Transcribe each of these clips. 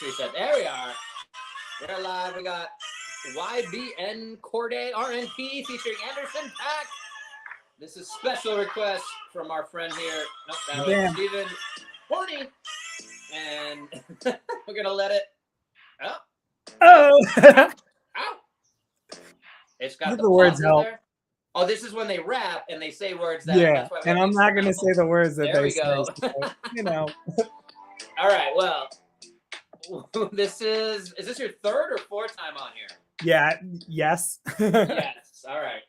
Reset. There we are. We're live. We got YBN Corday RNP featuring Anderson Pack. This is special request from our friend here. Nope, that was Stephen Horney. And we're going to let it. Oh. Ow. It's got the words help. There. Oh, this is when they rap and they say words that. Yeah, that's why and I'm not going to say the words that there they we go. say. So, you know. All right. Well, this is this your third or fourth time on here? Yeah. Yes. Yes. All right.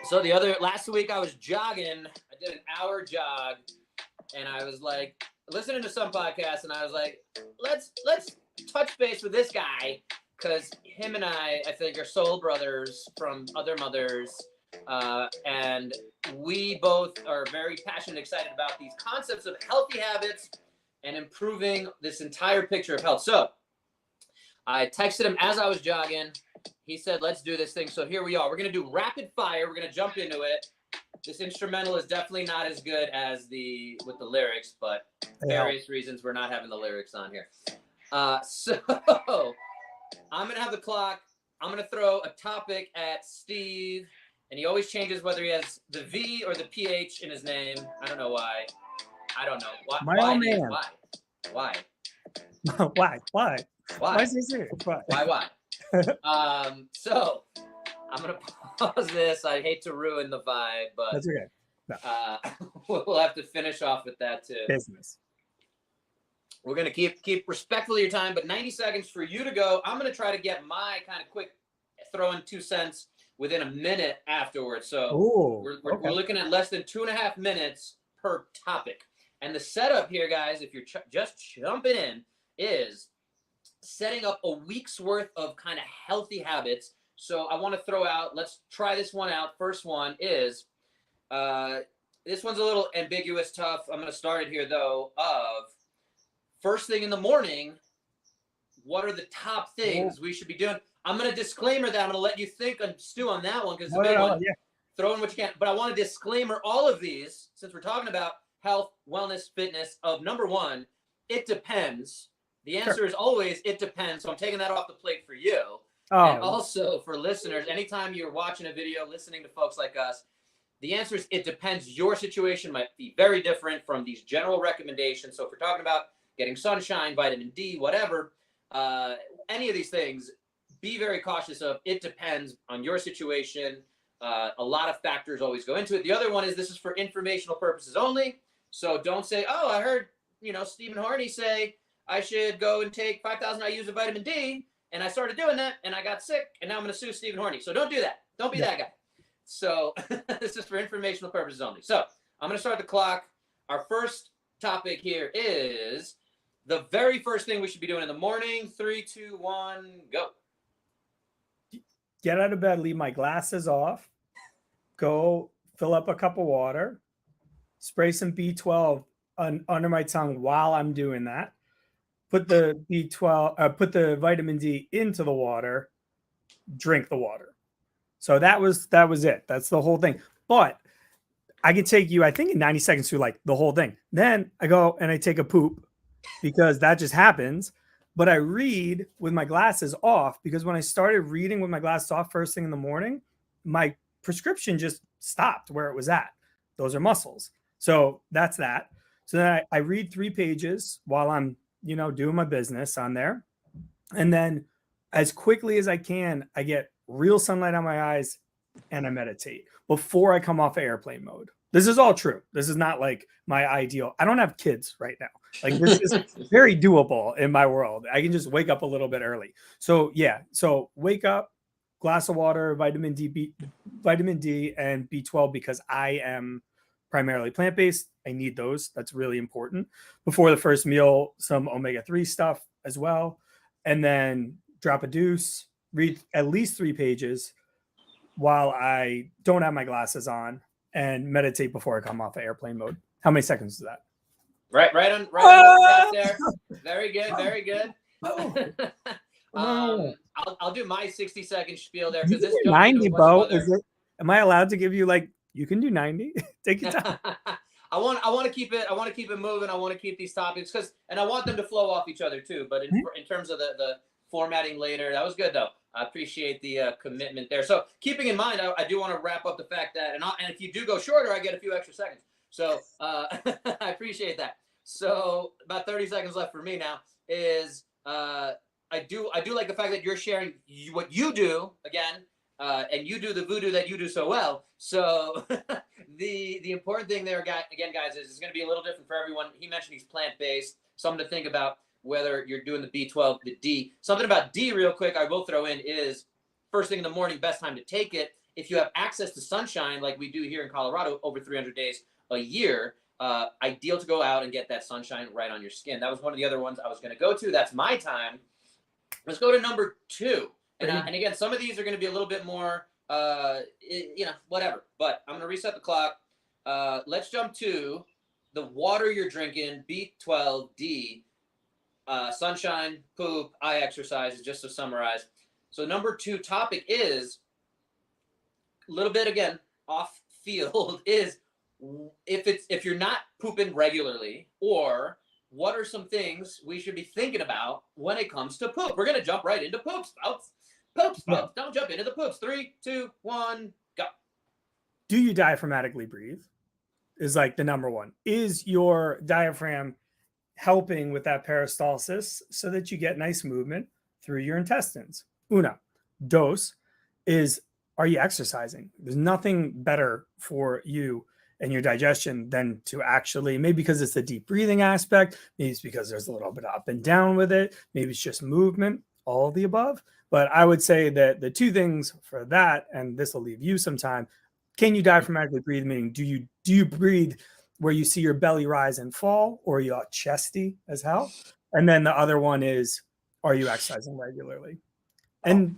So last week I was jogging. I did an hour jog, and I was like listening to some podcast, and I was like, let's touch base with this guy because him and I think are soul brothers from other mothers, and we both are very passionate, excited about these concepts of healthy habits and improving this entire picture of health. So I texted him as I was jogging. He said, let's do this thing. So here we are. We're going to do rapid fire. We're going to jump into it. This instrumental is definitely not as good as with the lyrics, but various reasons we're not having the lyrics on here. So I'm going to have the clock. I'm going to throw a topic at Steve, and he always changes whether he has the V or the PH in his name. I don't know why. I don't know. Why? My old man. Why? Why is he serious? Why? So I'm gonna pause this. I hate to ruin the vibe, but that's okay. No. We'll have to finish off with that too. Business. We're gonna keep respectful of your time, but 90 seconds for you to go. I'm gonna try to get my kind of quick throw in 2 cents within a minute afterwards. So we're looking at less than 2.5 minutes per topic. And the setup here, guys, if you're just jumping in, is setting up a week's worth of kind of healthy habits. So I want to throw out, let's try this one out. First one is, this one's a little ambiguous, tough. I'm going to start it here, though, of first thing in the morning, what are the top things we should be doing? I'm going to disclaimer that. I'm going to let you think and stew on that one because it's a big one. Yeah. Throw in what you can. But I want to disclaimer all of these, since we're talking about health, wellness, fitness, of number one, it depends. The answer is always, it depends. So I'm taking that off the plate for you. And also for listeners, anytime you're watching a video, listening to folks like us, the answer is it depends. Your situation might be very different from these general recommendations. So if we're talking about getting sunshine, vitamin D, whatever, any of these things, be very cautious of. It depends on your situation. A lot of factors always go into it. The other one is this is for informational purposes only. So don't say, oh, I heard, Stephen Horney say I should go and take 5,000 IUs of vitamin D, and I started doing that, and I got sick, and now I'm going to sue Stephen Horney. So don't do that. Don't be that guy. So this is for informational purposes only. So I'm going to start the clock. Our first topic here is the very first thing we should be doing in the morning. 3, 2, 1, go. Get out of bed, leave my glasses off, go fill up a cup of water, spray some B12 under my tongue while I'm doing that. Put the put the vitamin D into the water, drink the water. So that was it. That's the whole thing. But I could take you, I think, in 90 seconds through like the whole thing. Then I go and I take a poop because that just happens. But I read with my glasses off because when I started reading with my glasses off first thing in the morning, my prescription just stopped where it was at. Those are muscles. So that's that. So then I read 3 pages while I'm doing my business on there. And then as quickly as I can, I get real sunlight on my eyes and I meditate before I come off of airplane mode. This is all true. This is not like my ideal. I don't have kids right now. Like this is very doable in my world. I can just wake up a little bit early. So yeah. So wake up, glass of water, vitamin D and B12 because I am primarily plant-based. I need those. That's really important. Before the first meal, some omega-3 stuff as well. And then drop a deuce, read at least 3 pages while I don't have my glasses on and meditate before I come off of airplane mode. How many seconds is that? Right on the there. Very good. I'll do my 60-second spiel there because this 90, Bo. Am I allowed to give you you can do 90? Take your time. I want to keep it. I want to keep it moving. I want to keep these topics and I want them to flow off each other too. But in terms of the formatting later, that was good though. I appreciate the commitment there. So keeping in mind, I do want to wrap up the fact that, and if you do go shorter, I get a few extra seconds. So I appreciate that. So about 30 seconds left for me now is I do like the fact that you're sharing what you do again, and you do the voodoo that you do so well. So the important thing there, guys, is it's going to be a little different for everyone. He mentioned he's plant-based. Something to think about whether you're doing the B12, the D. Something about D real quick I will throw in is first thing in the morning, best time to take it. If you have access to sunshine like we do here in Colorado over 300 days a year, ideal to go out and get that sunshine right on your skin. That was one of the other ones I was going to go to. That's my time. Let's go to number 2. And again, some of these are going to be a little bit more, whatever. But I'm going to reset the clock. Let's jump to the water you're drinking, B12, D, sunshine, poop, eye exercise, just to summarize. So number 2 topic is a little bit, again, off field, is if you're not pooping regularly, or what are some things we should be thinking about when it comes to poop? We're going to jump right into poop spouts. Poop spouts. Don't jump into the poops. 3, 2, 1, go. Do you diaphragmatically breathe? Is like the number one. Is your diaphragm helping with that peristalsis so that you get nice movement through your intestines? Una. Dos is, are you exercising? There's nothing better for you and your digestion than to actually, maybe because it's the deep breathing aspect, maybe it's because there's a little bit up and down with it, maybe it's just movement, all of the above. But I would say that the 2 things for that, and this will leave you some time, can you diaphragmatically breathe? Meaning, do you breathe where you see your belly rise and fall, or are you all chesty as hell? And then the other one is, are you exercising regularly? And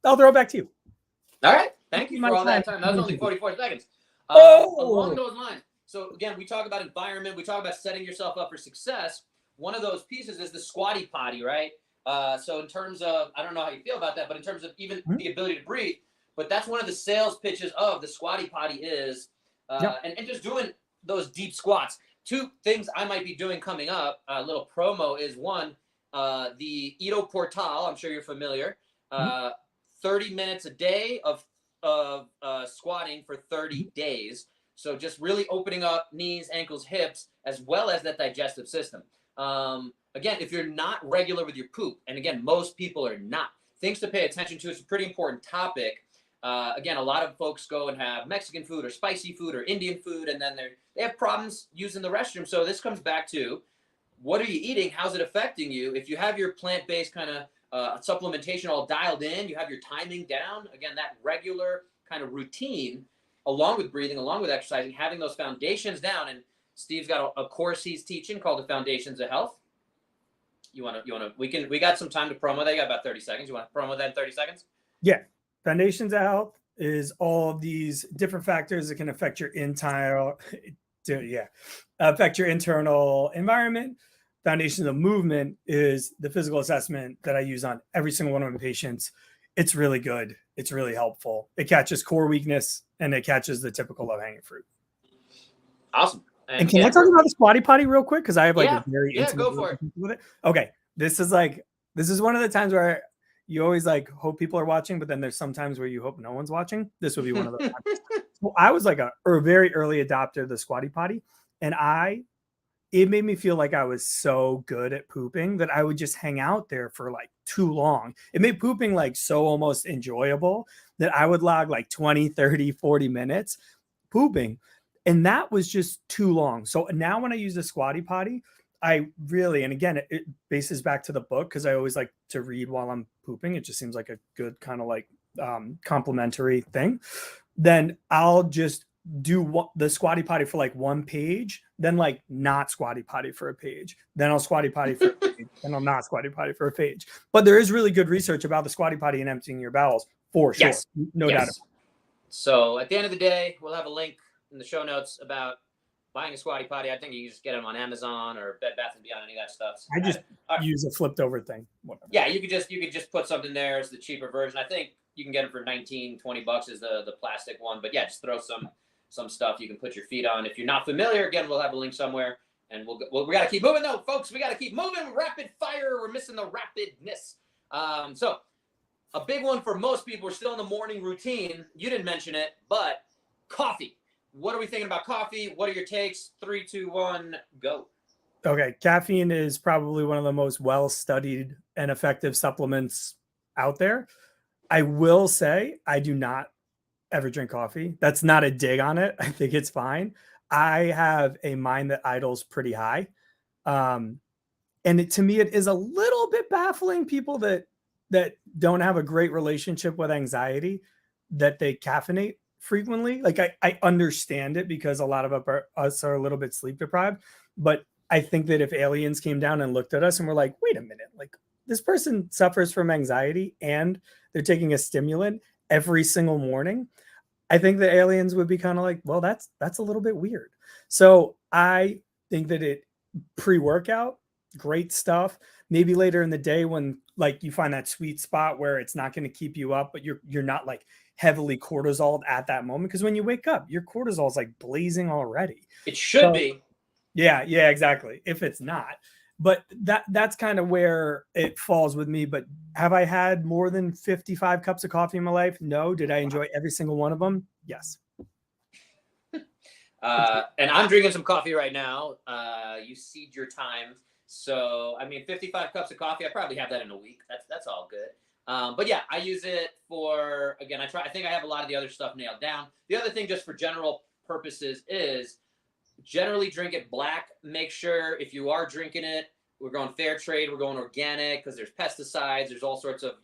I'll throw it back to you. All right. Thank you for all that time. That was only 44 seconds. Along those lines. So again, we talk about environment. We talk about setting yourself up for success. One of those pieces is the squatty potty, right? So in terms of, I don't know how you feel about that, but in terms of even the ability to breathe, but that's one of the sales pitches of the squatty potty is, and just doing those deep squats. 2 things I might be doing coming up, a little promo is one, the Ito Portal, I'm sure you're familiar, 30 minutes a day of squatting for 30 days. So just really opening up knees, ankles, hips, as well as that digestive system. Again, if you're not regular with your poop, and again, most people are not, things to pay attention to. It's a pretty important topic. Again, a lot of folks go and have Mexican food or spicy food or Indian food, and then they have problems using the restroom. So this comes back to, what are you eating? How's it affecting you? If you have your plant-based kind of supplementation all dialed in, you have your timing down, again, that regular kind of routine, along with breathing, along with exercising, having those foundations down. And Steve's got a course he's teaching called the Foundations of Health. We got some time to promo that. You got about 30 seconds. You want to promo that in 30 seconds? Yeah. Foundations of Health is all of these different factors that can affect your internal environment. Foundations of Movement is the physical assessment that I use on every single one of my patients. It's really good. It's really helpful. It catches core weakness and it catches the typical low-hanging fruit. Awesome. And can I talk about the squatty potty real quick? Because I have a very intimate go for it. With it. Okay. This is one of the times where you always hope people are watching, but then there's some times where you hope no one's watching. This would be one of those times. So I was a very early adopter of the squatty potty, and it made me feel like I was so good at pooping that I would just hang out there for too long. It made pooping so almost enjoyable that I would log 20, 30, 40 minutes pooping. And that was just too long. So now when I use the squatty potty, I really, and again, it bases back to the book because I always like to read while I'm pooping. It just seems like a good kind of complimentary thing. Then I'll just do the squatty potty for 1 page, then not squatty potty for a page, then I'll squatty potty for a page, then I'll not squatty potty for a page. But there is really good research about the squatty potty and emptying your bowels for sure. Yes. No doubt. So at the end of the day, we'll have a link in the show notes about buying a squatty potty. I think you can just get them on Amazon or Bed Bath & Beyond, any of that stuff. So I just use a flipped over thing. Whatever. Yeah, you could just put something there as the cheaper version. I think you can get them for $19-20 is the plastic one. But yeah, just throw some some stuff you can put your feet on. If you're not familiar, again, we'll have a link somewhere. And we got to keep moving, though, folks. We got to keep moving. Rapid fire. We're missing the rapidness. So a big one for most people, we're still in the morning routine. You didn't mention it, but coffee. What are we thinking about coffee? What are your takes? 3, 2, 1, go. Okay. Caffeine is probably one of the most well-studied and effective supplements out there. I will say I do not ever drink coffee. That's not a dig on it. I think it's fine. I have a mind that idles pretty high. And to me, it is a little bit baffling people that don't have a great relationship with anxiety, that they caffeinate frequently. Like I understand it because a lot of us are a little bit sleep deprived, but I think that if aliens came down and looked at us and were like, wait a minute, like this person suffers from anxiety and they're taking a stimulant every single morning, I think the aliens would be kind of like, well, that's a little bit weird. So I think that it pre-workout, great stuff. Maybe later in the day when like you find that sweet spot where it's not going to keep you up, but you're not like heavily cortisoled at that moment. Because when you wake up, your cortisol is like blazing already. It should be. Yeah, exactly. If it's not. But that's kind of where it falls with me. But have I had more than 55 cups of coffee in my life? No. Did I enjoy every single one of them? Yes. And I'm drinking some coffee right now. You cede your time. So, I mean, 55 cups of coffee, I probably have that in a week. That's all good. But yeah, I use it for, again, I think I have a lot of the other stuff nailed down. The other thing, just for general purposes, is generally drink it black. Make sure if you are drinking it, we're going fair trade, we're going organic, because there's pesticides, there's all sorts of,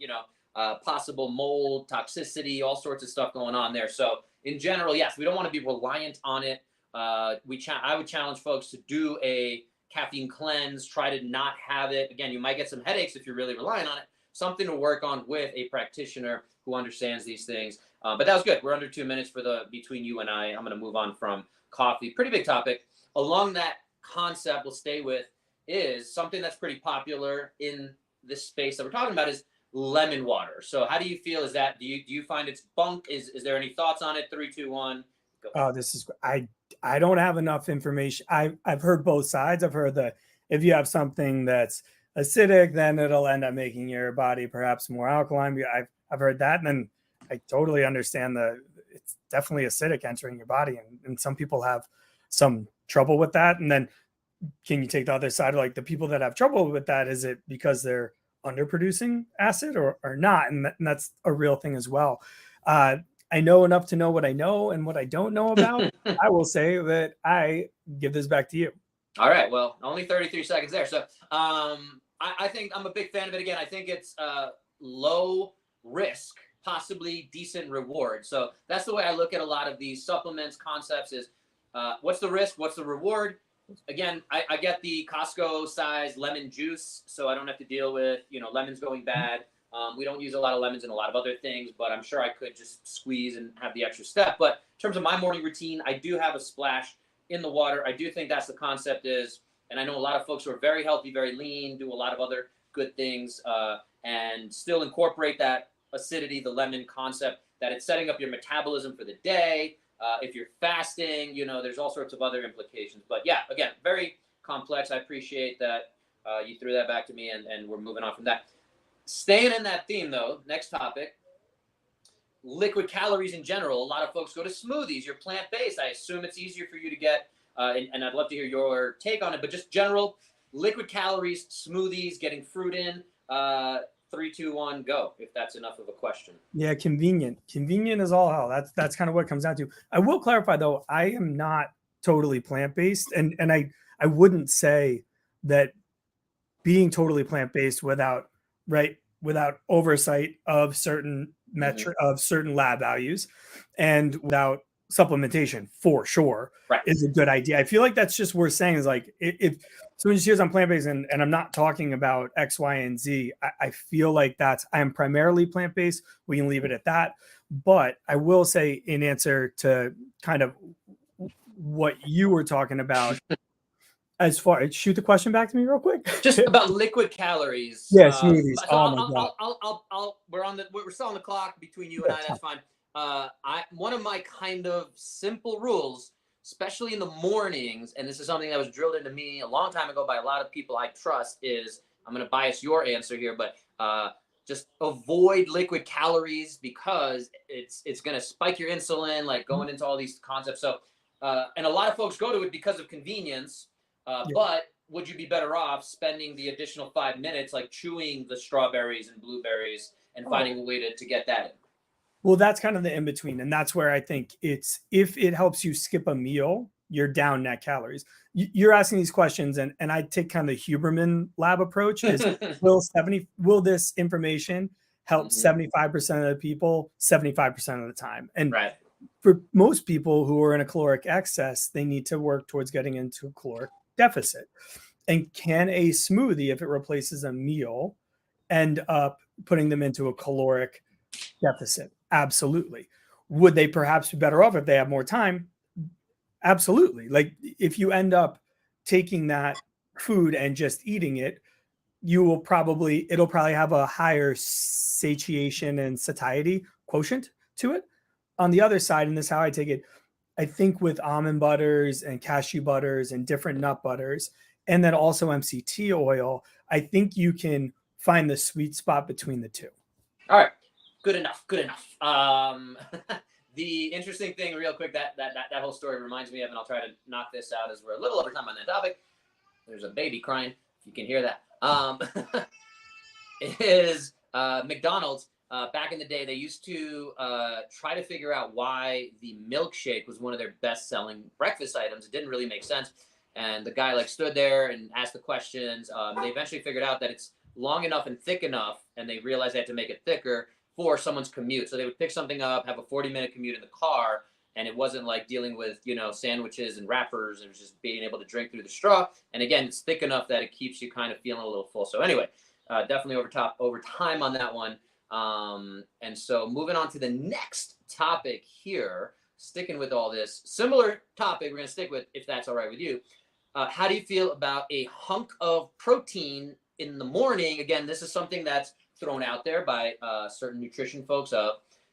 possible mold, toxicity, all sorts of stuff going on there. So in general, yes, we don't want to be reliant on it. I would challenge folks to do a caffeine cleanse, try to not have it. Again, you might get some headaches if you're really relying on it. Something to work on with a practitioner who understands these things. But that was good. We're under 2 minutes between you and I. I'm going to move on from coffee. Pretty big topic. Along that concept we'll stay with is something that's pretty popular in this space that we're talking about is lemon water. So how do you feel? Do you find it's bunk? Is there any thoughts on it? 3, 2, 1, go. Oh, I don't have enough information. I've heard both sides. I've heard that if you have something that's acidic, then it'll end up making your body perhaps more alkaline. I've heard that, and then I totally understand it's definitely acidic entering your body, and some people have some trouble with that. And then can you take the other side, like the people that have trouble with that? Is it because they're underproducing acid or not? And that's a real thing as well. I know enough to know what I know and what I don't know about. I will say that I give this back to you. All right. Well, only 33 seconds there. So I think I'm a big fan of it. Again, I think it's low risk, possibly decent reward. So that's the way I look at a lot of these supplements concepts is what's the risk? What's the reward? Again, I get the Costco size lemon juice, so I don't have to deal with, lemons going bad. We don't use a lot of lemons in a lot of other things, but I'm sure I could just squeeze and have the extra step. But in terms of my morning routine, I do have a splash in the water. I do think that's the concept is, and I know a lot of folks who are very healthy, very lean, do a lot of other good things, and still incorporate that acidity, the lemon concept, that it's setting up your metabolism for the day. If you're fasting, there's all sorts of other implications. But yeah, again, very complex. I appreciate that you threw that back to me, and we're moving on from that. Staying in that theme, though, next topic, liquid calories in general. A lot of folks go to smoothies. You're plant-based. I assume it's easier for you to get, and I'd love to hear your take on it, but just general liquid calories, smoothies, getting fruit in. 3, 2, 1, go, if that's enough of a question. Yeah, convenient. Convenient is all hell. That's kind of what it comes down to. I will clarify, though, I am not totally plant-based, and I wouldn't say that being totally plant-based without oversight of certain of certain lab values and without supplementation for sure is a good idea. I feel like that's just worth saying is like if someone just hears I'm plant-based and I'm not talking about X, Y, and Z, I feel like I am primarily plant-based. We can leave it at that. But I will say in answer to kind of what you were talking about, as far as shoot the question back to me real quick. Just about liquid calories. Yeah, smoothies. So we're still on the clock between you and I. That's fine. one of my kind of simple rules, especially in the mornings, and this is something that was drilled into me a long time ago by a lot of people I trust, is I'm going to bias your answer here, but just avoid liquid calories because it's going to spike your insulin, like going into all these concepts. So, and a lot of folks go to it because of convenience, but would you be better off spending the additional 5 minutes, like chewing the strawberries and blueberries and finding a way to get that in? Well, that's kind of the in between. And that's where I think it's, if it helps you skip a meal, you're down net calories. You're asking these questions, and I take kind of the Huberman lab approach is will this information help 75% of the people 75% of the time? And for most people who are in a caloric excess, they need to work towards getting into a caloric deficit. And can a smoothie, if it replaces a meal, end up putting them into a caloric deficit? Absolutely. Would they perhaps be better off if they have more time? Absolutely. Like if you end up taking that food and just eating it, it'll probably have a higher satiation and satiety quotient to it. On the other side, and this is how I take it, I think with almond butters and cashew butters and different nut butters, and then also MCT oil, I think you can find the sweet spot between the two. All right. Good enough. The interesting thing, real quick, that whole story reminds me of, and I'll try to knock this out as we're a little over time on that topic. There's a baby crying, if you can hear that. Is McDonald's, back in the day, they used to try to figure out why the milkshake was one of their best-selling breakfast items. It didn't really make sense. And the guy stood there and asked the questions. They eventually figured out that it's long enough and thick enough, and they realized they had to make it thicker for someone's commute. So they would pick something up, have a 40-minute commute in the car, and it wasn't like dealing with, sandwiches and wrappers. It was just being able to drink through the straw. And again, it's thick enough that it keeps you kind of feeling a little full. So anyway, definitely over time on that one. And so moving on to the next topic here, sticking with all this, similar topic we're going to stick with, if that's all right with you. How do you feel about a hunk of protein in the morning? Again, this is something that's thrown out there by certain nutrition folks.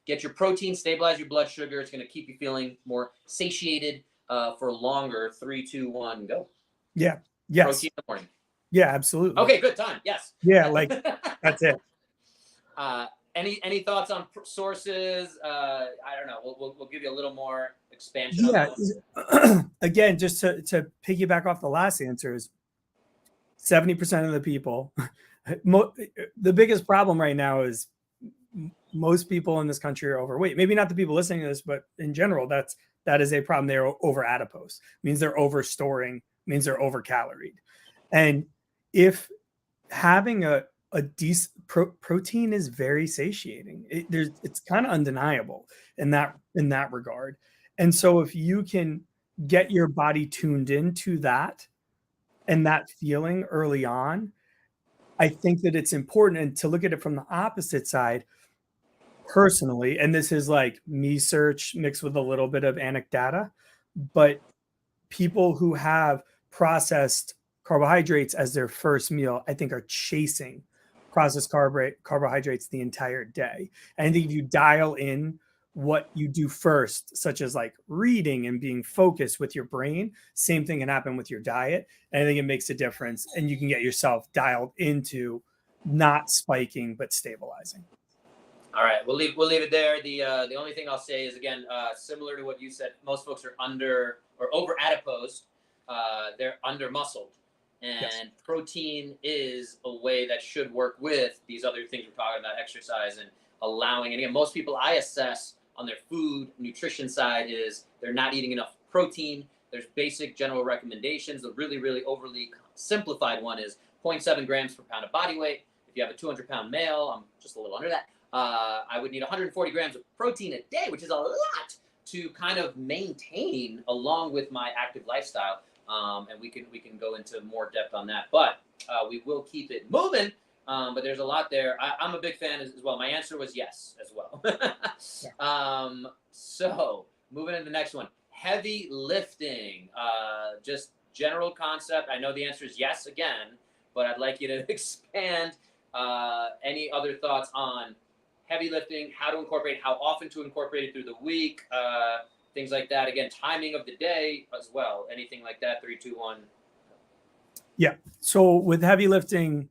Get your protein, stabilize your blood sugar. It's going to keep you feeling more satiated for longer. 3, 2, 1, go. Yeah. Yes. Protein in the morning. Yeah, absolutely. Okay, good time. Yes. Yeah, that's it. Any thoughts on sources? I don't know. We'll give you a little more expansion. Yeah. Again, just to piggyback off the last answer, is 70% of the people. The biggest problem right now is most people in this country are overweight. Maybe not the people listening to this, but in general, that is a problem. They're over adipose. It means they're over storing. Means they're over caloried. And if having a decent protein is very satiating, it's kind of undeniable in that regard. And so if you can get your body tuned into that and that feeling early on, I think that it's important. And to look at it from the opposite side, personally, and this is like me search mixed with a little bit of anecdata, but people who have processed carbohydrates as their first meal, I think, are chasing processed carbohydrates the entire day. And I think if you dial in what you do first, such as like reading and being focused with your brain, same thing can happen with your diet. And I think it makes a difference, and you can get yourself dialed into not spiking, but stabilizing. All right, we'll leave it there. The only thing I'll say is, again, similar to what you said, most folks are under or over adipose. They're under muscled. And yes, protein is a way that should work with these other things we're talking about, exercise and allowing. And again, most people I assess on their food nutrition side is they're not eating enough protein. There's basic general recommendations. The really, really overly simplified one is 0.7 grams per pound of body weight. If you have a 200-pound male, I'm just a little under that. I would need 140 grams of protein a day, which is a lot to kind of maintain along with my active lifestyle. And we can go into more depth on that, but we will keep it moving. But there's a lot there. I'm a big fan as well. My answer was yes as well. So moving to the next one, heavy lifting, just general concept. I know the answer is yes again, but I'd like you to expand. Any other thoughts on heavy lifting, how to incorporate, how often to incorporate it through the week, things like that. Again, timing of the day as well. Anything like that, 3, 2, 1. Yeah. So with heavy lifting,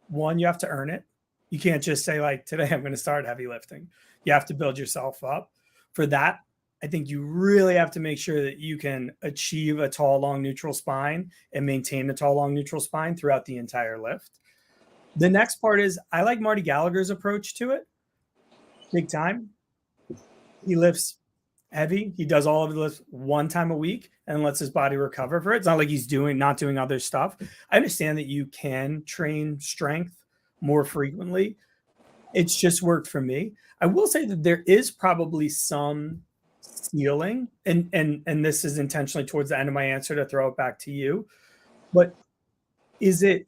one, you have to earn it. You can't just say like, today I'm going to start heavy lifting. You have to build yourself up. For that, I think you really have to make sure that you can achieve a tall, long neutral spine and maintain a tall, long neutral spine throughout the entire lift. The next part is I like Marty Gallagher's approach to it. Big time. He lifts heavy. He does all of the lifts one time a week and lets his body recover for it. It's not like he's not doing other stuff. I understand that you can train strength more frequently. It's just worked for me. I will say that there is probably some ceiling, and this is intentionally towards the end of my answer to throw it back to you. But is it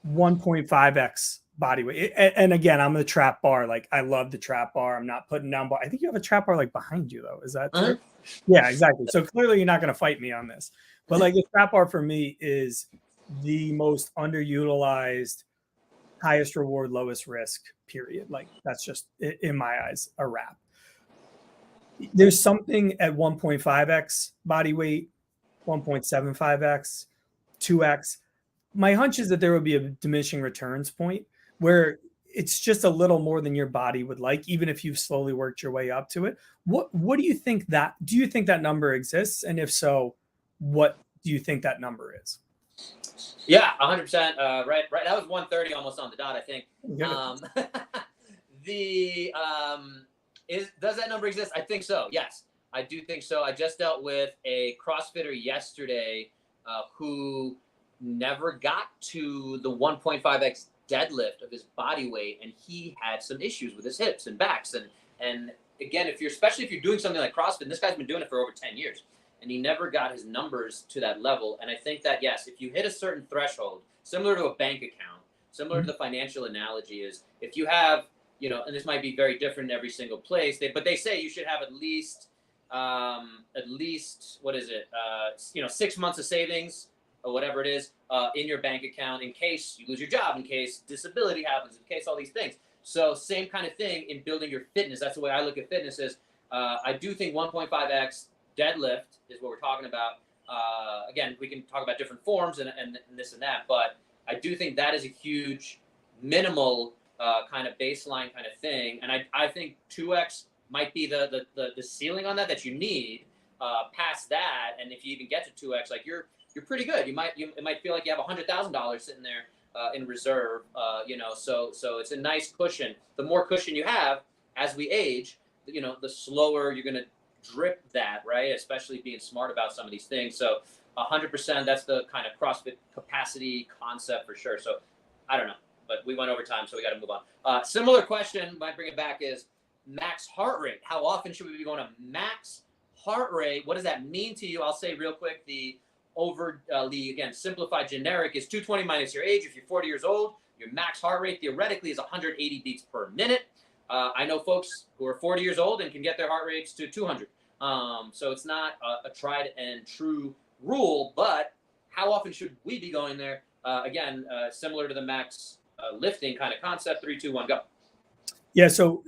1.5x body weight? And again, I'm the trap bar. Like, I love the trap bar. I'm not putting down bar. I think you have a trap bar like behind you though. Is that true? Yeah, exactly. So clearly you're not going to fight me on this. But like, a trap bar for me is the most underutilized, highest reward, lowest risk, period. Like, that's just, in my eyes, a wrap. There's something at 1.5x body weight, 1.75x, 2x. My hunch is that there would be a diminishing returns point where it's just a little more than your body would like, even if you've slowly worked your way up to it. What do you think do you think that number exists? And if so, what do you think that number is? Yeah, 100%. Right. That was 130 almost on the dot, I think. Does that number exist? I think so. Yes, I do think so. I just dealt with a CrossFitter yesterday who never got to the 1.5x deadlift of his body weight, and he had some issues with his hips and backs. And again, especially if you're doing something like CrossFit, and this guy's been doing it for over 10 years, and he never got his numbers to that level. And I think that, yes, if you hit a certain threshold, similar to a bank account, similar to the financial analogy, is if you have, and this might be very different in every single place, but they say you should have at least what is it? 6 months of savings or whatever it is in your bank account in case you lose your job, in case disability happens, in case all these things. So same kind of thing in building your fitness. That's the way I look at fitness is I do think 1.5x deadlift is what we're talking about. Again, we can talk about different forms and this and that, but I do think that is a huge minimal kind of baseline kind of thing. And I think 2x might be the ceiling on that you need. Past that, and if you even get to 2x, like you're pretty good. It might feel like you have $100,000 sitting there in reserve. So it's a nice cushion. The more cushion you have as we age, the slower you're gonna drip that, right? Especially being smart about some of these things. So 100%, that's the kind of CrossFit capacity concept for sure. So I don't know, but we went over time, so we got to move on. Similar question, might bring it back, is max heart rate. How often should we be going to max heart rate? What does that mean to you? I'll say real quick, the again, simplified generic is 220 minus your age. If you're 40 years old, your max heart rate theoretically is 180 beats per minute. I know folks who are 40 years old and can get their heart rates to 200. So it's not a tried and true rule, but how often should we be going there? Again, similar to the max lifting kind of concept, 3, 2, 1, go. Yeah. So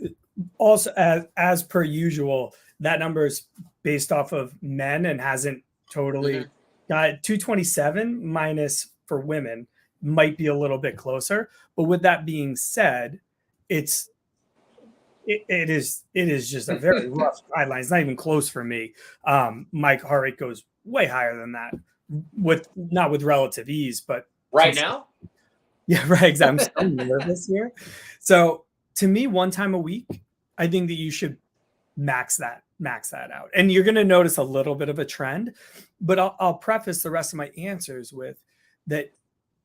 also as per usual, that number is based off of men and hasn't totally got 227 minus for women might be a little bit closer. But with that being said, it is just a very rough guideline. It's not even close for me. My heart rate goes way higher than that, not with relative ease, but right now. Yeah, right. Exactly. I'm so nervous here. So to me, one time a week, I think that you should max that out, and you're going to notice a little bit of a trend. But I'll preface the rest of my answers with that.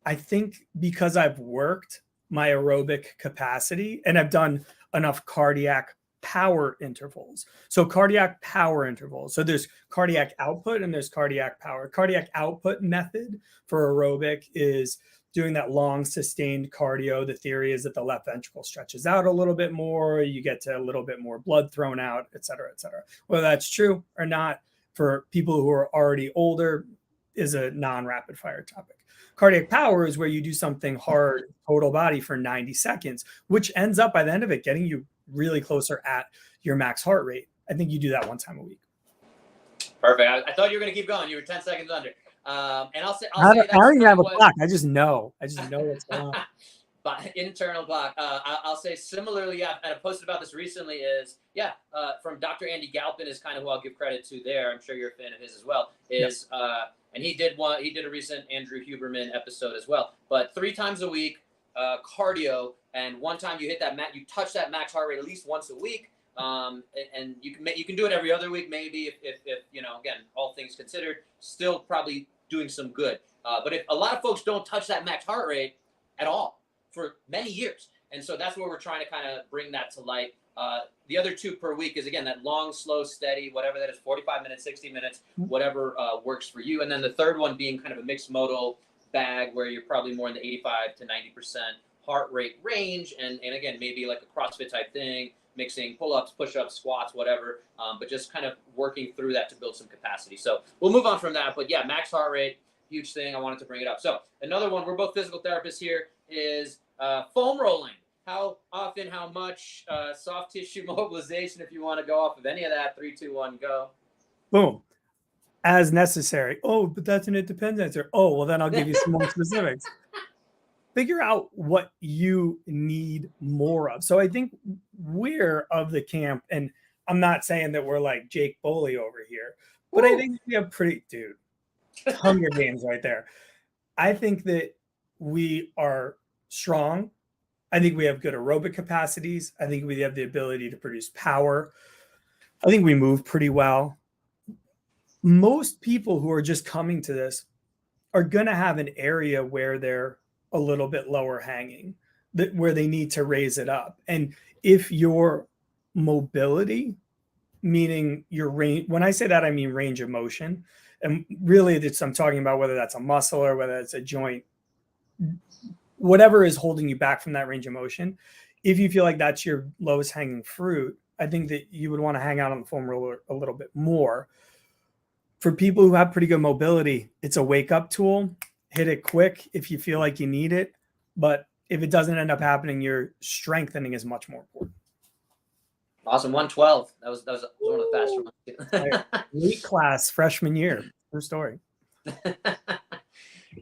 I think because I've worked my aerobic capacity and I've done enough cardiac power intervals. So cardiac power intervals. So there's cardiac output and there's cardiac power. Cardiac output method for aerobic is doing that long sustained cardio. The theory is that the left ventricle stretches out a little bit more. You get to a little bit more blood thrown out, et cetera, et cetera. Whether that's true or not for people who are already older is a non-rapid fire topic. Cardiac power is where you do something hard, total body for 90 seconds, which ends up by the end of it getting you really closer at your max heart rate. I think you do that one time a week. Perfect. I thought you were going to keep going. You were 10 seconds under. And I'll say I don't even have a clock. I just know what's going on. But internal clock. I'll say similarly, and I posted about this recently, is from Dr. Andy Galpin is kind of who I'll give credit to there. I'm sure you're a fan of his as well. And he did a recent Andrew Huberman episode as well. But 3 times a week, cardio, and one time you hit that you touch that max heart rate at least once a week. And you can do it every other week, maybe if again, all things considered, still probably doing some good. But if a lot of folks don't touch that max heart rate at all for many years, and so that's where we're trying to kind of bring that to light. The other 2 per week is, again, that long, slow, steady, whatever that is, 45 minutes, 60 minutes, whatever works for you. And then the third one being kind of a mixed modal bag where you're probably more in the 85 to 90% heart rate range. And again, maybe like a CrossFit type thing, mixing pull-ups, push-ups, squats, whatever, but just kind of working through that to build some capacity. So we'll move on from that. But yeah, max heart rate, huge thing. I wanted to bring it up. So another one, we're both physical therapists here, is foam rolling. How often, how much, soft tissue mobilization, if you want to go off of any of that. 3, 2, 1, go. Boom. As necessary. Oh, but that's an it depends answer. Oh, well, then I'll give you some more specifics. Figure out what you need more of. So I think we're of the camp, and I'm not saying that we're like Jake Boley over here, but I think we have Hunger Games right there. I think that we are strong. I think we have good aerobic capacities. I think we have the ability to produce power. I think we move pretty well. Most people who are just coming to this are going to have an area where they're a little bit lower hanging, where they need to raise it up. And if your mobility, meaning your range, when I say that, I mean range of motion. And really I'm talking about whether that's a muscle or whether it's a joint, whatever is holding you back from that range of motion. If you feel like that's your lowest hanging fruit, I think that you would want to hang out on the foam roller a little bit more. For people who have pretty good mobility, it's a wake up tool. Hit it quick if you feel like you need it. But if it doesn't end up happening, your strengthening is much more important. Awesome. 112. That was one of the faster ones. Elite class freshman year. True story.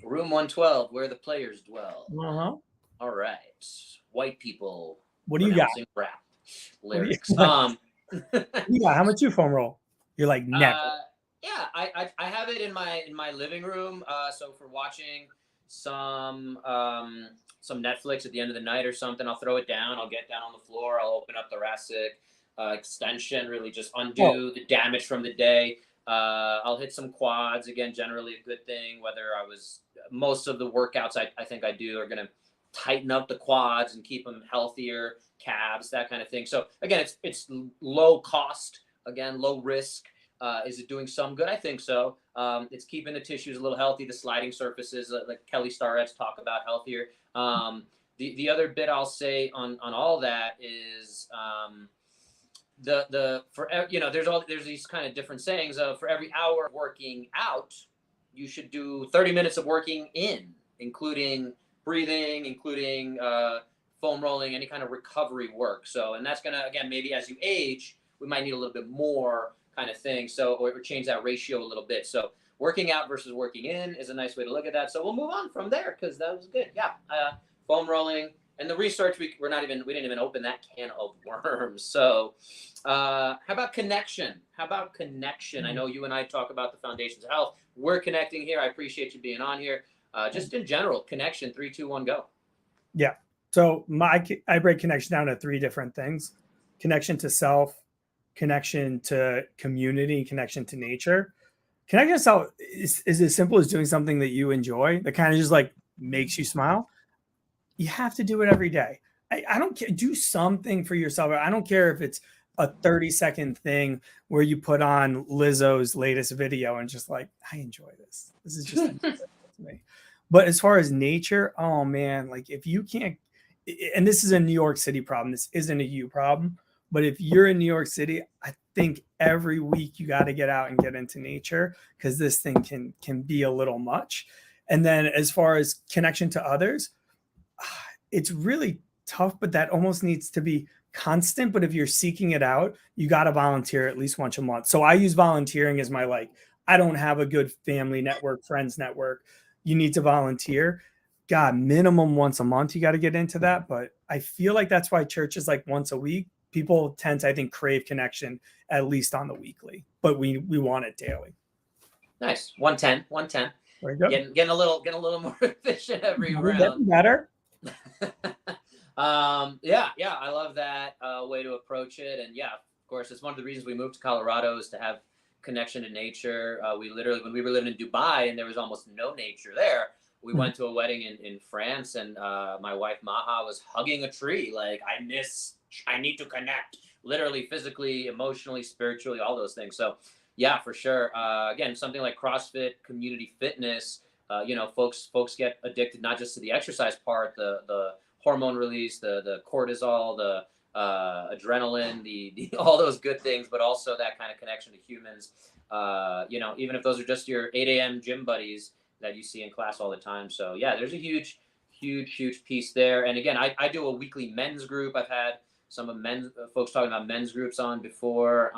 Room 112, where the players dwell. Uh-huh. All right. White people. What do you got? Rap lyrics. Yeah, how much you foam roll? You're like never. Yeah, I have it in my living room. So for watching some Netflix at the end of the night or something, I'll throw it down. I'll get down on the floor. I'll open up thoracic extension, really just undo the damage from the day. I'll hit some quads, again, generally a good thing. Whether most of the workouts I think I do are going to tighten up the quads and keep them healthier, calves, that kind of thing. So again, it's low cost, again, low risk. Is it doing some good? I think so. It's keeping the tissues a little healthy, the sliding surfaces, like Kelly Starrett's talk about, healthier. The other bit I'll say on all that is there's these kind of different sayings of, for every hour of working out, you should do 30 minutes of working in, including breathing, including foam rolling, any kind of recovery work. So, and that's going to, again, maybe as you age, we might need a little bit more kind of thing. So, or change that ratio a little bit. So working out versus working in is a nice way to look at that. So we'll move on from there, because that was good. Yeah. Foam rolling and the research, we didn't even open that can of worms. So how about connection? I know you and I talk about the foundations of health. We're connecting here. I appreciate you being on here. Just in general, connection, 3, 2, 1, go. Yeah. So I break connection down to 3 different things: connection to self, connection to community, connection to nature. Connection to self is as simple as doing something that you enjoy, that kind of just like makes you smile. You have to do it every day. I don't care. Do something for yourself. I don't care if it's a 30-second thing where you put on Lizzo's latest video and just like, I enjoy this. This is just me. But as far as nature, oh man, like if you can't, and this is a New York City problem. This isn't a you problem. But if you're in New York City, I think every week you got to get out and get into nature, because this thing can be a little much. And then as far as connection to others, it's really tough, but that almost needs to be constant, but if you're seeking it out, you got to volunteer at least once a month. So I use volunteering as my, like, I don't have a good family network, friends network. You need to volunteer. God, minimum once a month, you got to get into that. But I feel like that's why church is like once a week. People tend to, I think, crave connection at least on the weekly, but we want it daily. Nice. 110. Very good. Getting a little more efficient every round. Getting better. Yeah, I love that way to approach it. And yeah, of course, it's one of the reasons we moved to Colorado is to have connection to nature. We literally, when we were living in Dubai and there was almost no nature there, we went to a wedding in France, and my wife Maha was hugging a tree. Like, I need to connect, literally, physically, emotionally, spiritually, all those things. So yeah, for sure. Again, something like CrossFit, community fitness, folks get addicted not just to the exercise part, the hormone release, the cortisol, the adrenaline, the all those good things, but also that kind of connection to humans. Even if those are just your 8 a.m. gym buddies that you see in class all the time. So yeah, there's a huge piece there. And again, I do a weekly men's group. I've had some of folks talking about men's groups on before.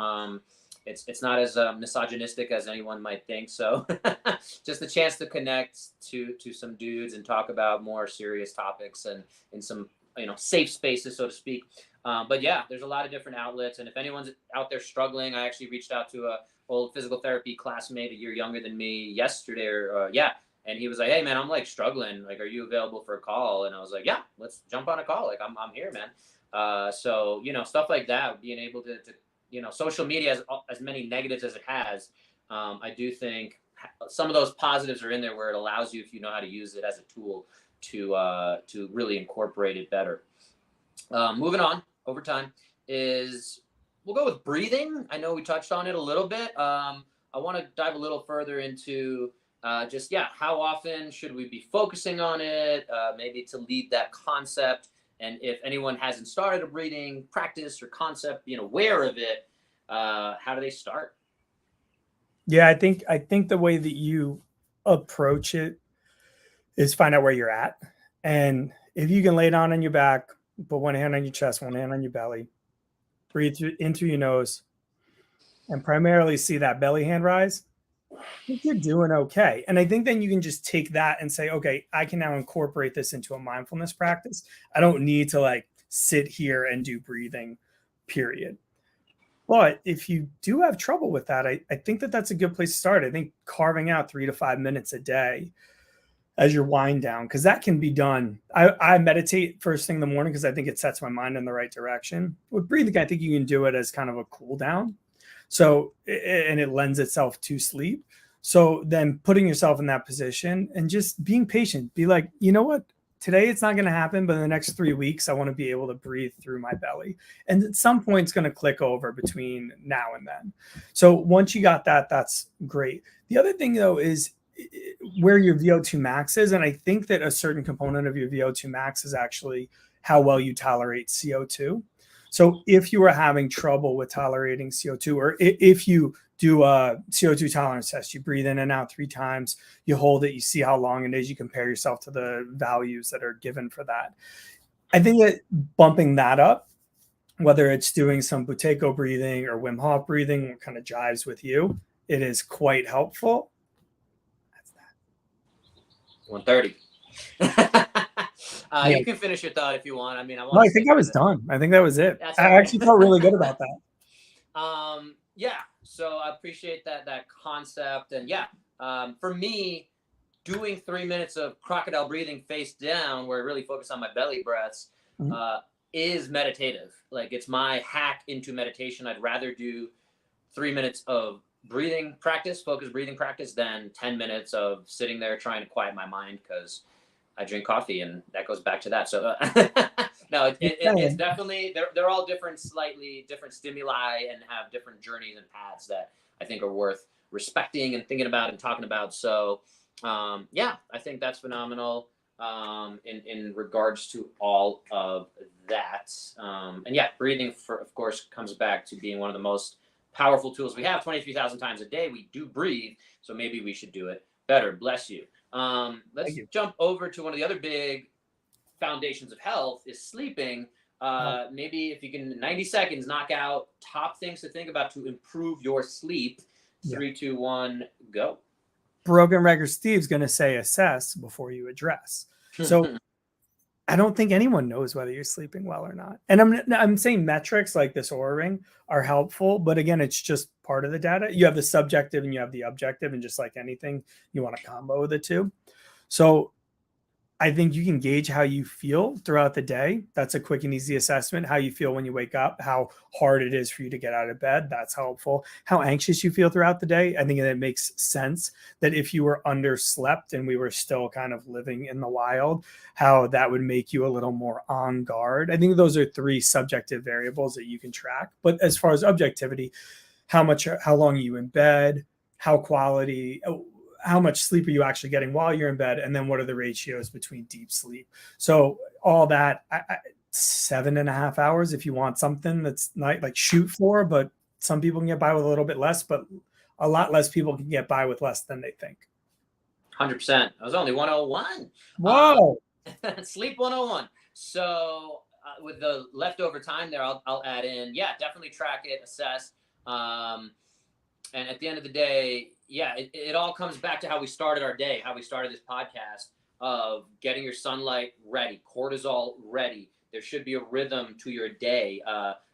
It's not as misogynistic as anyone might think. So just a chance to connect to some dudes and talk about more serious topics and in some safe spaces, so to speak. But yeah, there's a lot of different outlets. And if anyone's out there struggling, I actually reached out to a old physical therapy classmate a year younger than me yesterday. And he was like, "Hey man, I'm like struggling. Like, are you available for a call?" And I was like, "Yeah, let's jump on a call. Like, I'm here, man." So stuff like that, being able to social media has as many negatives as it has. I do think some of those positives are in there where it allows you, if you know how to use it as a tool, to really incorporate it better. Moving on over time we'll go with breathing. I know we touched on it a little bit. I want to dive a little further into how often should we be focusing on it, maybe to lead that concept. And if anyone hasn't started a breathing practice or concept, aware of it, how do they start? Yeah, I think the way that you approach it is find out where you're at. And if you can lay down on your back, put one hand on your chest, one hand on your belly, breathe in through your nose, and primarily see that belly hand rise, I think you're doing okay. And I think then you can just take that and say, okay, I can now incorporate this into a mindfulness practice. I don't need to like sit here and do breathing, period. But if you do have trouble with that, I think that's a good place to start. I think carving out 3 to 5 minutes a day as your wind down, because that can be done. I meditate first thing in the morning because I think it sets my mind in the right direction. With breathing, I think you can do it as kind of a cool down. So, and it lends itself to sleep. So then putting yourself in that position and just being patient, be like, you know what? Today it's not going to happen, but in the next 3 weeks, I want to be able to breathe through my belly. And at some point, it's going to click over between now and then. So once you got that, that's great. The other thing, though, is where your VO2 max is. And I think that a certain component of your VO2 max is actually how well you tolerate CO2. So if you are having trouble with tolerating CO2, or if you do a CO2 tolerance test, you breathe in and out 3 times, you hold it, you see how long it is, you compare yourself to the values that are given for that. I think that bumping that up, whether it's doing some Buteyko breathing or Wim Hof breathing, what kind of jives with you, it is quite helpful. That's that. 1:30. You can finish your thought if you want. I mean, I think I was done. I think that was it. I actually felt really good about that. Yeah. So I appreciate that concept. And yeah, for me, doing 3 minutes of crocodile breathing face down, where I really focus on my belly breaths, is meditative. Like, it's my hack into meditation. I'd rather do 3 minutes of breathing practice, focused breathing practice, than 10 minutes of sitting there trying to quiet my mind, because I drink coffee, and that goes back to that. So no, it's definitely, they're all different, slightly different stimuli, and have different journeys and paths that I think are worth respecting and thinking about and talking about. So yeah, I think that's phenomenal in regards to all of that. And yeah, breathing, of course, comes back to being one of the most powerful tools we have. 23,000 times a day we do breathe, so maybe we should do it better. Bless you. Let's jump over to one of the other big foundations of health, is sleeping. Maybe if you can, 90 seconds, knock out top things to think about to improve your sleep. 3, 2, 1, go. Broken record Steve's going to say assess before you address. So I don't think anyone knows whether you're sleeping well or not. And I'm saying metrics like this Oura Ring are helpful, but again, it's just part of the data. You have the subjective and you have the objective, and just like anything, you want to combo the two. So I think you can gauge how you feel throughout the day. That's a quick and easy assessment. How you feel when you wake up, how hard it is for you to get out of bed. That's helpful. How anxious you feel throughout the day. I think it makes sense that if you were underslept and we were still kind of living in the wild, how that would make you a little more on guard. I think those are 3 subjective variables that you can track. But as far as objectivity, how long are you in bed? How much sleep are you actually getting while you're in bed? And then what are the ratios between deep sleep? So all that, 7.5 hours if you want something that's not like shoot for, but some people can get by with a little bit less, but a lot less people can get by with less than they think. 100%. That was only 101. Whoa. Sleep 101. So with the leftover time there, I'll add in, definitely track it, assess. And at the end of the day, it all comes back to how we started our day, how we started this podcast, of getting your sunlight ready, cortisol ready. There should be a rhythm to your day.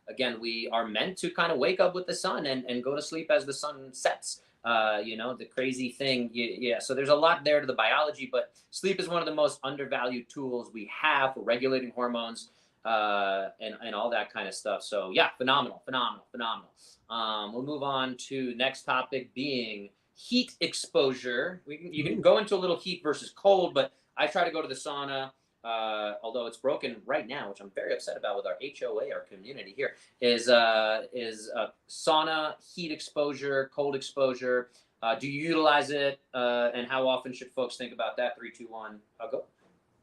Again, we are meant to kind of wake up with the sun and go to sleep as the sun sets. The crazy thing. So there's a lot there to the biology, but sleep is one of the most undervalued tools we have for regulating hormones and all that kind of stuff. So phenomenal. We'll move on to next topic being heat exposure. You can go into a little heat versus cold, but I try to go to the sauna, although it's broken right now, which I'm very upset about with our HOA, our community here, is sauna, heat exposure, cold exposure. Do you utilize it? And how often should folks think about that? 3, 2, 1, I'll go.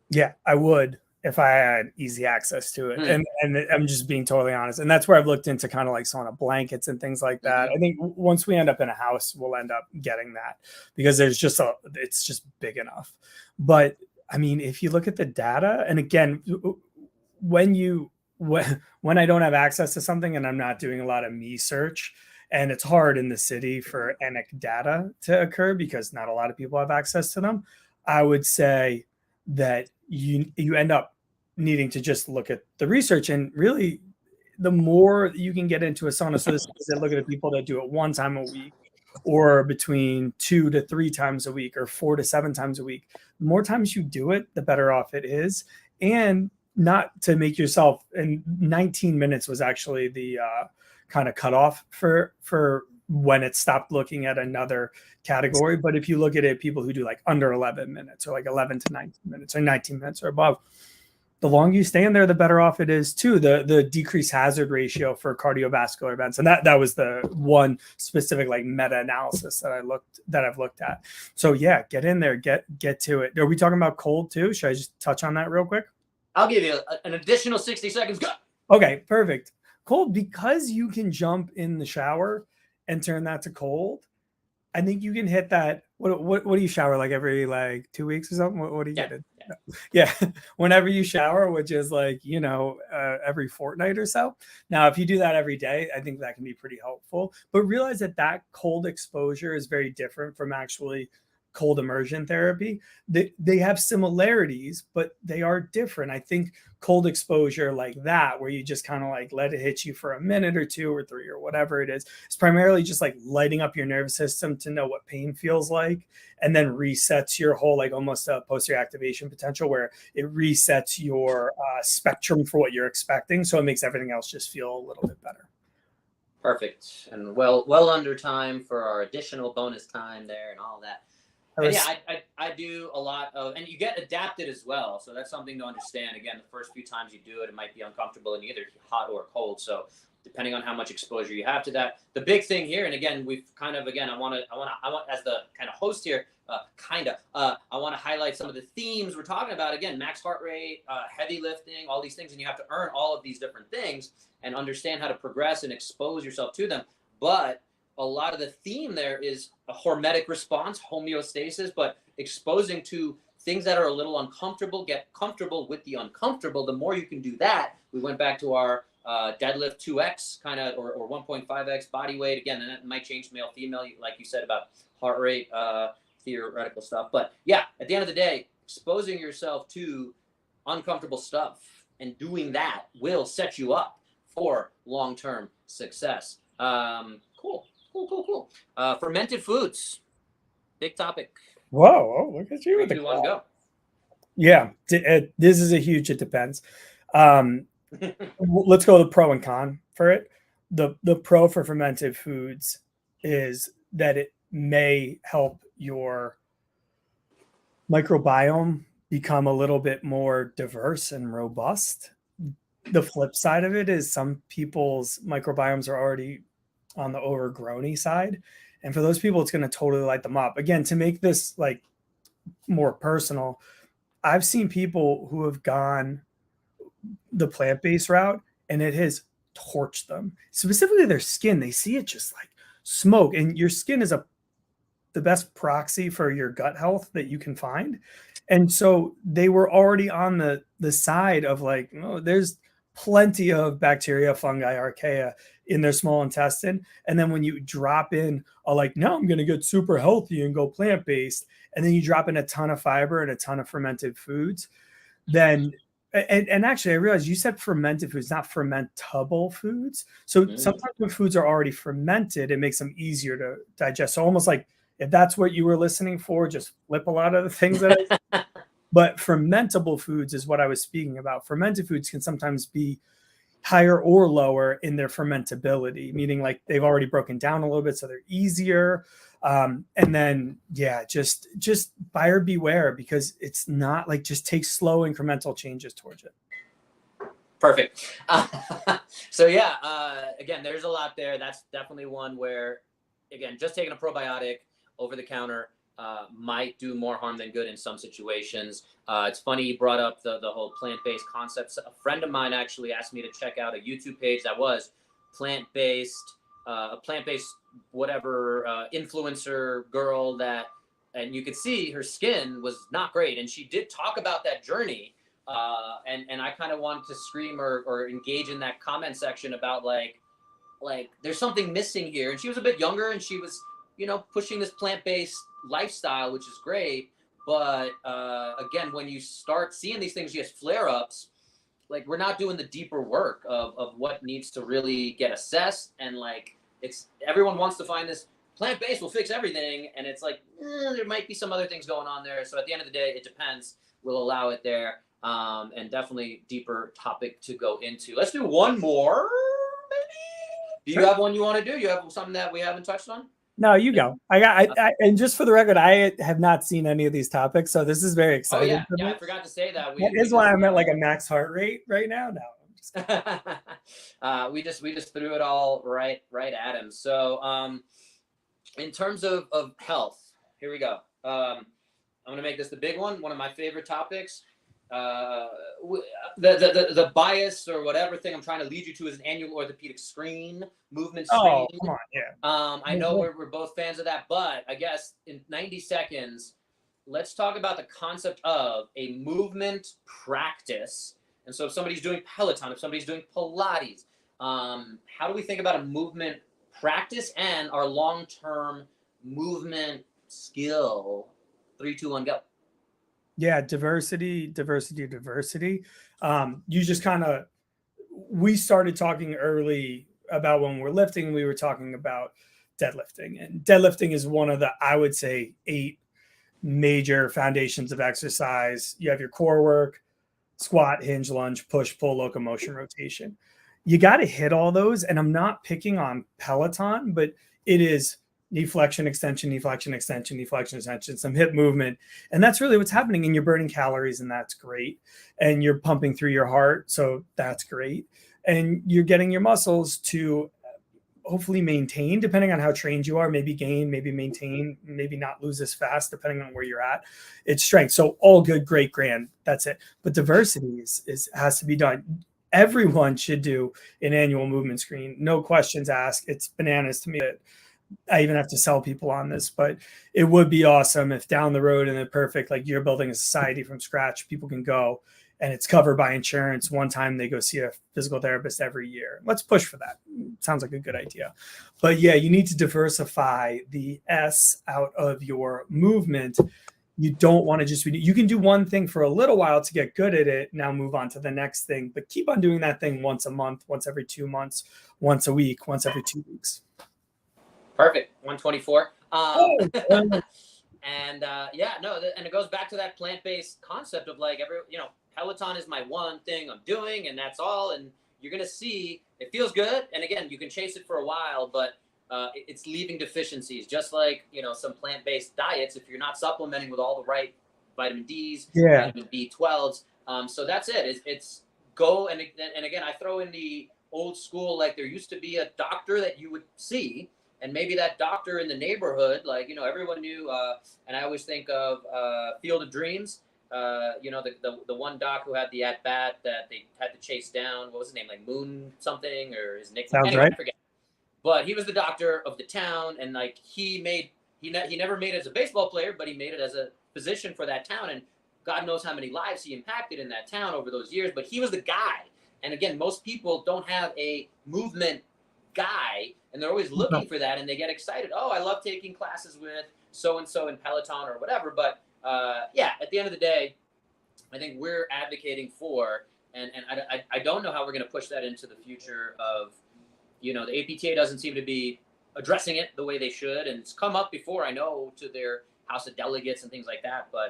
Yeah, I would, if I had easy access to it. And I'm just being totally honest. And that's where I've looked into kind of like sauna blankets and things like that. I think once we end up in a house, we'll end up getting that because it's just big enough. But I mean, if you look at the data, and again, when I don't have access to something and I'm not doing a lot of me search, and it's hard in the city for ENIC data to occur because not a lot of people have access to them, I would say that you end up needing to just look at the research, and really the more you can get into a sauna. So this is look at the people that do it 1 time a week or between 2 to 3 times a week or 4 to 7 times a week. The more times you do it, the better off it is. And not to make yourself, and 19 minutes was actually the kind of cutoff for when it stopped looking at another category. But if you look at it, people who do like under 11 minutes or like 11 to 19 minutes or 19 minutes or above, the longer you stay in there, the better off it is too. The decreased hazard ratio for cardiovascular events. And that was the one specific like meta-analysis that I've looked at. So get in there, get to it. Are we talking about cold too? Should I just touch on that real quick? I'll give you an additional 60 seconds. Go. Okay, perfect. Cold, because you can jump in the shower and turn that to cold. I think you can hit that. What do you shower like every 2 weeks or something? What do you get? Yeah. Whenever you shower, which is every fortnight or so. Now, if you do that every day, I think that can be pretty helpful. But realize that cold exposure is very different from actually cold immersion therapy. They have similarities, but they are different. I think cold exposure like that, where you just kind of like let it hit you for a minute or 2 or 3 or whatever it is, it's primarily just like lighting up your nervous system to know what pain feels like, and then resets your whole almost a posterior activation potential, where it resets your spectrum for what you're expecting. So it makes everything else just feel a little bit better. Perfect. And well under time for our additional bonus time there and all that. And I do a lot of, and you get adapted as well. So that's something to understand. Again, the first few times you do it, it might be uncomfortable in either hot or cold. So depending on how much exposure you have to that, the big thing here, and again, we've kind of, I want as the kind of host here, I want to highlight some of the themes we're talking about. Again, max heart rate, heavy lifting, all these things, and you have to earn all of these different things and understand how to progress and expose yourself to them. But a lot of the theme there is a hormetic response, homeostasis, but exposing to things that are a little uncomfortable, get comfortable with the uncomfortable. The more you can do that, we went back to our deadlift 2x kind of, or 1.5x body weight. Again, and that might change male, female, like you said about heart rate, theoretical stuff. But yeah, at the end of the day, exposing yourself to uncomfortable stuff and doing that will set you up for long-term success. Cool. Fermented foods, big topic. Whoa, look at you with the one go. Yeah, this is a huge, it depends. Let's go the pro and con for it. The pro for fermented foods is that it may help your microbiome become a little bit more diverse and robust. The flip side of it is some people's microbiomes are already on the overgrowny side. And for those people, it's going to totally light them up. Again, to make this like more personal, I've seen people who have gone the plant-based route and it has torched them, specifically their skin. They see it just like smoke, and your skin is the best proxy for your gut health that you can find. And so they were already on the side of like, oh, there's plenty of bacteria, fungi, archaea in their small intestine. And then when you drop in no, I'm going to get super healthy and go plant-based, and then you drop in a ton of fiber and a ton of fermented foods, then and actually I realized you said fermented foods, not fermentable foods. So sometimes when foods are already fermented, it makes them easier to digest. So almost like if that's what you were listening for, just flip a lot of the things that but fermentable foods is what I was speaking about. Fermented foods can sometimes be higher or lower in their fermentability, meaning like they've already broken down a little bit, so they're easier. And then, yeah, just buyer beware, because it's not like, just take slow incremental changes towards it. Perfect. So yeah, again, there's a lot there. That's definitely one where, again, just taking a probiotic over the counter might do more harm than good in some situations. It's funny you brought up the whole plant-based concepts. A friend of mine actually asked me to check out a YouTube page that was plant-based, a plant-based whatever influencer girl and you could see her skin was not great. And she did talk about that journey. And I kind of wanted to scream or engage in that comment section about like there's something missing here. And she was a bit younger and she was, pushing this plant-based lifestyle, which is great. But again, when you start seeing these things, just flare-ups, like we're not doing the deeper work of what needs to really get assessed. And like, everyone wants to find this plant-based will fix everything. And it's like, there might be some other things going on there. So at the end of the day, it depends. We'll allow it there. And definitely deeper topic to go into. Let's do one more, maybe. Do you have one you want to do? You have something that we haven't touched on? No, you go. And just for the record, I have not seen any of these topics, so this is very exciting. Oh yeah, I forgot to say that. That is why I'm at like a max heart rate right now. No, we just threw it all right at him. So, in terms of health, here we go. I'm gonna make this the big one. One of my favorite topics. The bias or whatever thing I'm trying to lead you to is an annual orthopedic movement screen. Oh, come on, yeah. I know we're both fans of that, but I guess in 90 seconds, let's talk about the concept of a movement practice. And so if somebody's doing Peloton, if somebody's doing Pilates, how do we think about a movement practice and our long-term movement skill? 3, 2, 1, go. Yeah, diversity. You just we started talking early about when we're lifting, we were talking about deadlifting. And deadlifting is one of the, I would say, 8 major foundations of exercise. You have your core work, squat, hinge, lunge, push, pull, locomotion, rotation. You got to hit all those. And I'm not picking on Peloton, but it is knee flexion, extension, knee flexion, extension, knee flexion, extension, some hip movement. And that's really what's happening. And you're burning calories, and that's great. And you're pumping through your heart, so that's great. And you're getting your muscles to hopefully maintain, depending on how trained you are, maybe gain, maybe maintain, maybe not lose as fast, depending on where you're at. It's strength. So all good, great, grand. That's it. But diversity has to be done. Everyone should do an annual movement screen. No questions asked. It's bananas to me that I even have to sell people on this, but it would be awesome if down the road in the perfect, like you're building a society from scratch, people can go and it's covered by insurance. One time they go see a physical therapist every year. Let's push for that. Sounds like a good idea. But yeah, you need to diversify the S out of your movement. You don't want to just, you can do one thing for a little while to get good at it. Now move on to the next thing, but keep on doing that thing once a month, once every 2 months, once a week, once every 2 weeks. Perfect. 124. And yeah, no, and it goes back to that plant-based concept of like Peloton is my one thing I'm doing and that's all. And you're going to see it feels good. And again, you can chase it for a while, but it's leaving deficiencies, just like, some plant-based diets. If you're not supplementing with all the right vitamin D's, vitamin B12s. So that's it. It's go. And again, I throw in the old school, like there used to be a doctor that you would see. And maybe that doctor in the neighborhood, like, everyone knew, and I always think of Field of Dreams, the one doc who had the at-bat that they had to chase down. What was his name? Like Moon something, or his nickname? Sounds right. I forget. But he was the doctor of the town, and like he never made it as a baseball player, but he made it as a physician for that town. And God knows how many lives he impacted in that town over those years. But he was the guy. And again, most people don't have a movement guy, and they're always looking for that, and they get excited. Oh, I love taking classes with so-and-so in Peloton or whatever. But yeah, at the end of the day, I think we're advocating for, and I don't know how we're going to push that into the future of, the APTA doesn't seem to be addressing it the way they should. And it's come up before, I know, to their House of Delegates and things like that. But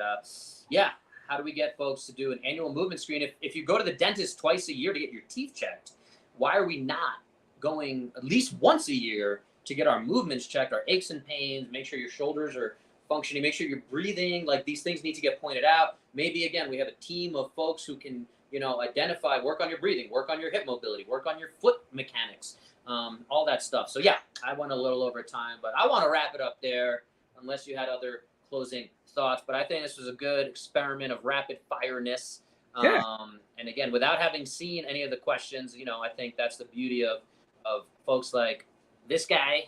yeah, how do we get folks to do an annual movement screen? If you go to the dentist twice a year to get your teeth checked, why are we not going at least once a year to get our movements checked, our aches and pains, make sure your shoulders are functioning, make sure you're breathing? Like, these things need to get pointed out. Maybe, again, we have a team of folks who can, identify, work on your breathing, work on your hip mobility, work on your foot mechanics, all that stuff. So yeah, I went a little over time, but I want to wrap it up there unless you had other closing thoughts. But I think this was a good experiment of rapid fireness. And again, without having seen any of the questions, I think that's the beauty of folks like this guy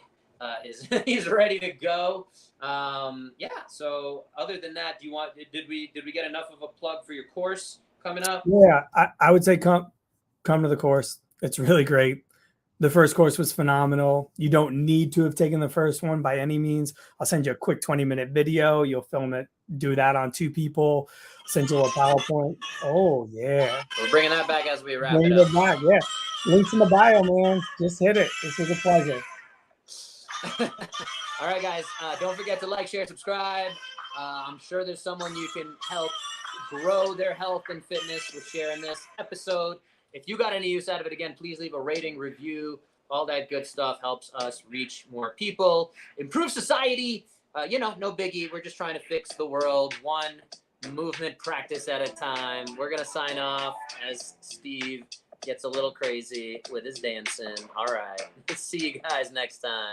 he's ready to go. Yeah. So other than that, did we get enough of a plug for your course coming up? Yeah, I would say come to the course. It's really great. The first course was phenomenal. You don't need to have taken the first one by any means. I'll send you a quick 20-minute video. You'll film it, do that on 2 people, send you a PowerPoint. Oh, yeah. We're bringing that back as we wrap it up. Back, yeah. Links in the bio, man. Just hit it. This was a pleasure. All right, guys. Don't forget to like, share, subscribe. I'm sure there's someone you can help grow their health and fitness with sharing this episode. If you got any use out of it, again, please leave a rating, review. All that good stuff helps us reach more people, improve society. No biggie. We're just trying to fix the world one movement practice at a time. We're going to sign off as Steve gets a little crazy with his dancing. All right. See you guys next time.